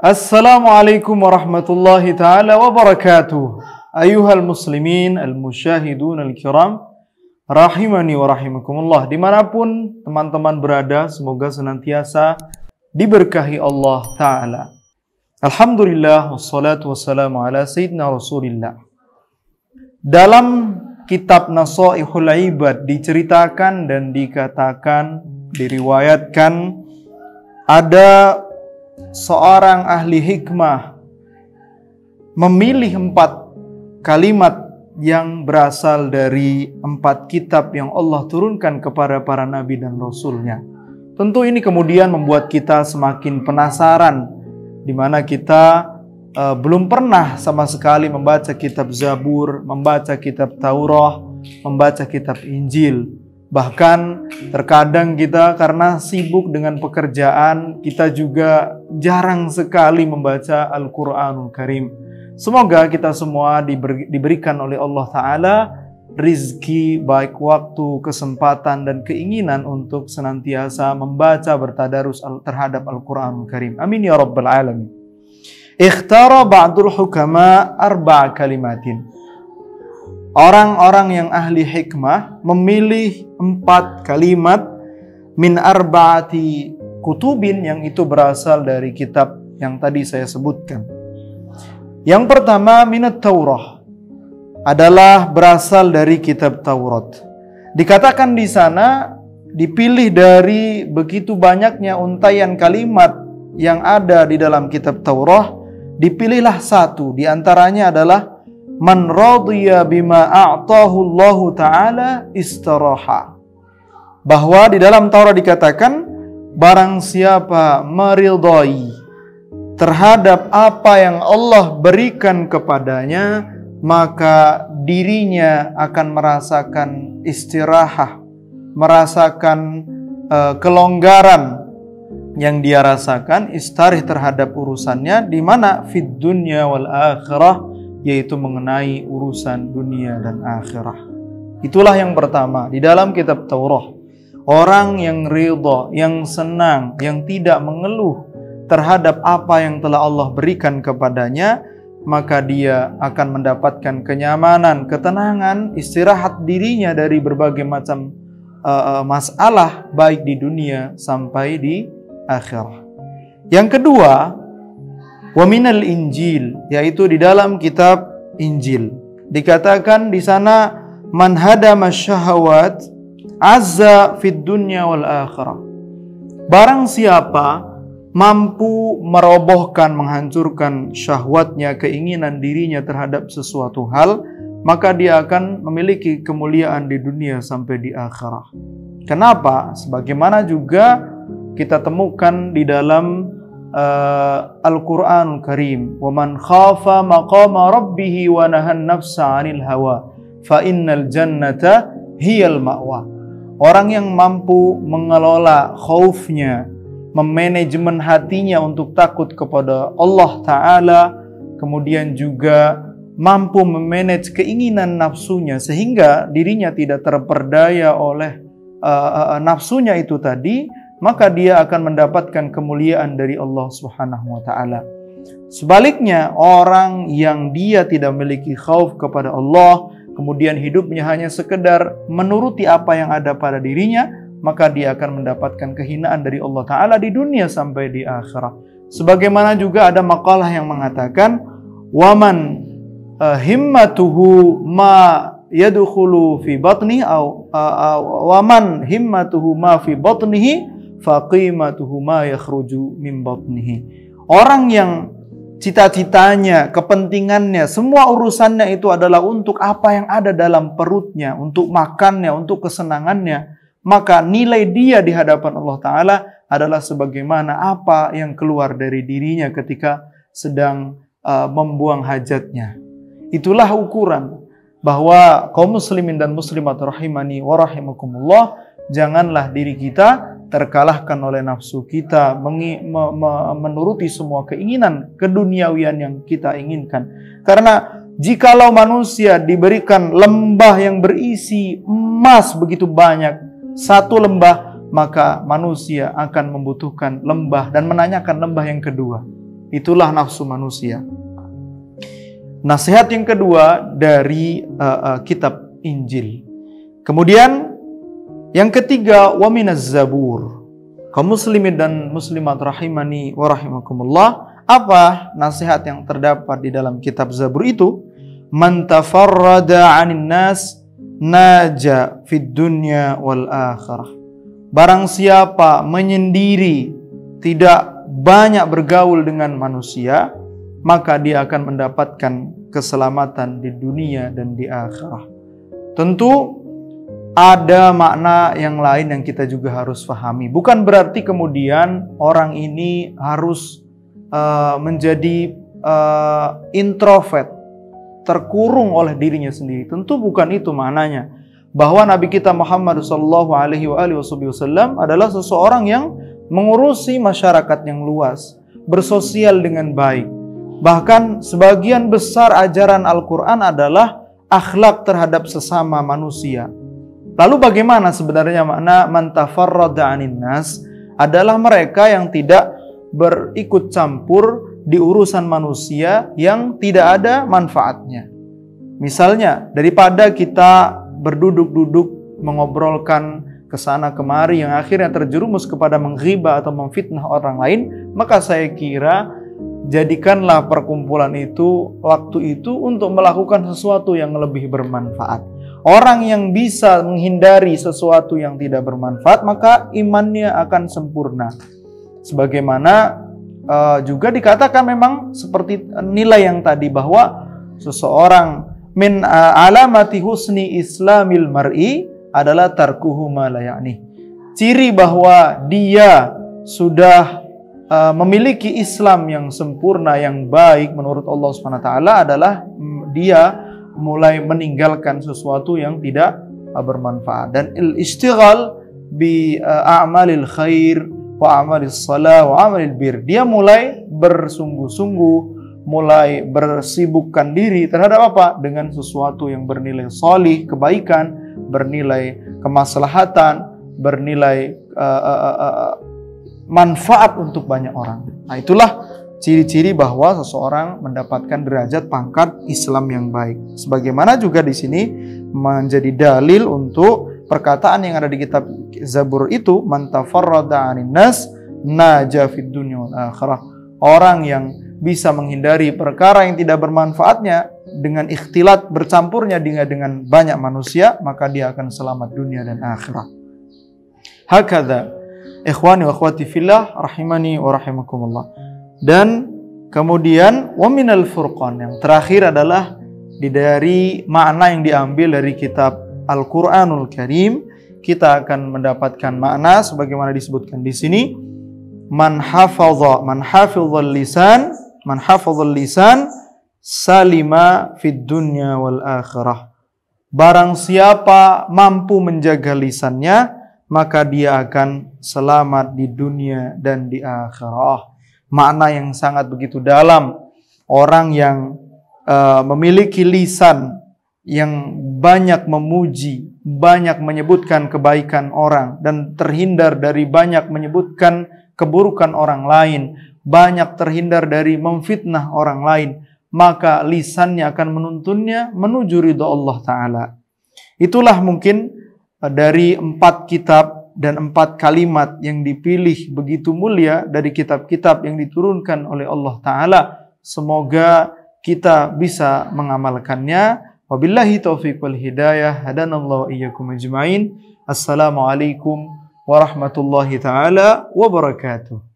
Assalamualaikum warahmatullahi ta'ala wabarakatuh. Ayuhal muslimin al-musyahidun al-kiram, rahimani wa rahimakumullah. Dimanapun teman-teman berada, semoga senantiasa diberkahi Allah Ta'ala. Alhamdulillah, wassalatu wassalamu ala sayyidina Rasulillah. Dalam kitab Nasaihul Ibad diceritakan dan dikatakan, diriwayatkan, ada seorang ahli hikmah memilih 4 kalimat yang berasal dari 4 kitab yang Allah turunkan kepada para nabi dan rasulnya. Tentu ini kemudian membuat kita semakin penasaran, di mana kita belum pernah sama sekali membaca kitab Zabur, membaca kitab Taurat, membaca kitab Injil. Bahkan terkadang kita karena sibuk dengan pekerjaan, kita juga jarang sekali membaca Al-Quranul Karim. Semoga kita semua diberikan oleh Allah Ta'ala rizki, baik waktu, kesempatan, dan keinginan untuk senantiasa membaca bertadarus terhadap Al-Quranul Karim. Amin ya Rabbal Alamin. Ikhtara ba'dul hukama 4 kalimatin. Orang-orang yang ahli hikmah memilih 4 kalimat min arba'ati kutubin, yang itu berasal dari kitab yang tadi saya sebutkan. Yang pertama, minat Taurah, adalah berasal dari kitab Taurat. Dikatakan di sana dipilih dari begitu banyaknya untaian kalimat yang ada di dalam kitab Taurah, dipilihlah 1 di antaranya adalah man radiya bima a'tahu Allah Ta'ala istaraha. Bahwa di dalam Taurat dikatakan, barang siapa meridai terhadap apa yang Allah berikan kepadanya, maka dirinya akan merasakan istirahat, merasakan kelonggaran yang dia rasakan, istarih terhadap urusannya, di mana fid dunya wal akhirah, yaitu mengenai urusan dunia dan akhirah. Itulah yang pertama di dalam kitab Taurat. Orang yang ridha, yang senang, yang tidak mengeluh terhadap apa yang telah Allah berikan kepadanya, maka dia akan mendapatkan kenyamanan, ketenangan, istirahat dirinya dari berbagai macam masalah, baik di dunia sampai di akhirah. Yang kedua, wa minal Injil, yaitu di dalam kitab Injil. Dikatakan di sana man hadama syahawat azza fid dunya wal akhirah. Barang siapa mampu merobohkan, menghancurkan syahwatnya, keinginan dirinya terhadap sesuatu hal, maka dia akan memiliki kemuliaan di dunia sampai di akhirah. Kenapa? Sebagaimana juga kita temukan di dalam Al-Quranul Karim, wa man khafa maqama rabbih wa nahan nafsa 'anil hawa fa innal jannata hiyal ma'wa. Orang yang mampu mengelola khaufnya, memanajemen hatinya untuk takut kepada Allah Ta'ala, kemudian juga mampu memanage keinginan nafsunya sehingga dirinya tidak terperdaya oleh nafsunya itu tadi, maka dia akan mendapatkan kemuliaan dari Allah Subhanahu wa Ta'ala. Sebaliknya, orang yang dia tidak memiliki khauf kepada Allah, kemudian hidupnya hanya sekedar menuruti apa yang ada pada dirinya, maka dia akan mendapatkan kehinaan dari Allah Ta'ala di dunia sampai di akhirat. Sebagaimana juga ada makalah yang mengatakan, waman himmatuhu ma yadkhulu fi batni waman himmatuhu ma fi batnihi faqimatuhu ma yakhruju min batnihi. Orang yang cita-citanya, kepentingannya, semua urusannya itu adalah untuk apa yang ada dalam perutnya, untuk makannya, untuk kesenangannya, maka nilai dia di hadapan Allah Ta'ala adalah sebagaimana apa yang keluar dari dirinya ketika sedang membuang hajatnya. Itulah ukuran bahwa kaum muslimin dan muslimat rahimani wa rahimakumullah, janganlah diri kita terkalahkan oleh nafsu kita, menuruti semua keinginan keduniawian yang kita inginkan. Karena jikalau manusia diberikan lembah yang berisi emas begitu banyak, 1 lembah, maka manusia akan membutuhkan lembah dan menanyakan lembah yang kedua. Itulah nafsu manusia. Nasihat yang kedua dari kitab Injil. Kemudian yang ketiga, wa minaz zabur. Kaum muslimin dan muslimat rahimani wa rahimakumullah, apa nasihat yang terdapat di dalam kitab Zabur itu? Man tafarrada 'anil nas naja fid dunya wal akhirah. Barang siapa menyendiri, tidak banyak bergaul dengan manusia, maka dia akan mendapatkan keselamatan di dunia dan di akhirat. Tentu ada makna yang lain yang kita juga harus pahami. Bukan berarti kemudian orang ini harus menjadi introvert, terkurung oleh dirinya sendiri. Tentu bukan itu maknanya. Bahwa Nabi kita Muhammad SAW adalah seseorang yang mengurusi masyarakat yang luas, bersosial dengan baik. Bahkan sebagian besar ajaran Al-Quran adalah akhlak terhadap sesama manusia. Lalu bagaimana sebenarnya makna man tafarrada 'anin nas? Adalah mereka yang tidak berikut campur di urusan manusia yang tidak ada manfaatnya. Misalnya, daripada kita berduduk-duduk mengobrolkan kesana kemari yang akhirnya terjerumus kepada menghibah atau memfitnah orang lain, maka saya kira jadikanlah perkumpulan itu, waktu itu untuk melakukan sesuatu yang lebih bermanfaat. Orang yang bisa menghindari sesuatu yang tidak bermanfaat, maka imannya akan sempurna. Sebagaimana juga dikatakan memang seperti nilai yang tadi, bahwa seseorang min alamati husni islamil mar'i adalah tarkuhu ma la ya'ni. Ciri bahwa dia sudah memiliki Islam yang sempurna, yang baik menurut Allah SWT adalah dia mulai meninggalkan sesuatu yang tidak bermanfaat. Dan istighal bi a'malil khair wa a'malis salah wa a'malil bir. Dia mulai bersungguh-sungguh, mulai bersibukkan diri terhadap apa? Dengan sesuatu yang bernilai salih, kebaikan, bernilai kemaslahatan, bernilai manfaat untuk banyak orang. Nah, itulah ciri-ciri bahwa seseorang mendapatkan derajat pangkat Islam yang baik. Sebagaimana juga di sini menjadi dalil untuk perkataan yang ada di kitab Zabur itu, man tafarrada 'anin nas naja fid dunya wal akhirah. Orang yang bisa menghindari perkara yang tidak bermanfaatnya dengan ikhtilat bercampurnya dengan banyak manusia, maka dia akan selamat dunia dan akhirat. Hakadha ikhwani wa akhwati fillah rahimani wa rahimakumullah. Dan kemudian wa minal furqan, yang terakhir adalah dari makna yang diambil dari kitab Al-Qur'anul Karim, kita akan mendapatkan makna sebagaimana disebutkan di sini, man hafazal lisan salima fid dunya wal akhirah. Barang siapa mampu menjaga lisannya, maka dia akan selamat di dunia dan di akhirah. Makna yang sangat begitu dalam. Orang yang memiliki lisan yang banyak memuji, banyak menyebutkan kebaikan orang, dan terhindar dari banyak menyebutkan keburukan orang lain, banyak terhindar dari memfitnah orang lain, maka lisannya akan menuntunnya menuju ridha Allah Ta'ala. Itulah mungkin dari 4 kitab dan 4 kalimat yang dipilih begitu mulia dari kitab-kitab yang diturunkan oleh Allah Ta'ala. Semoga kita bisa mengamalkannya. Wabillahi taufiq wal hidayah. Hadanallahu iyyakum ajma'in. Assalamualaikum warahmatullahi ta'ala wabarakatuh.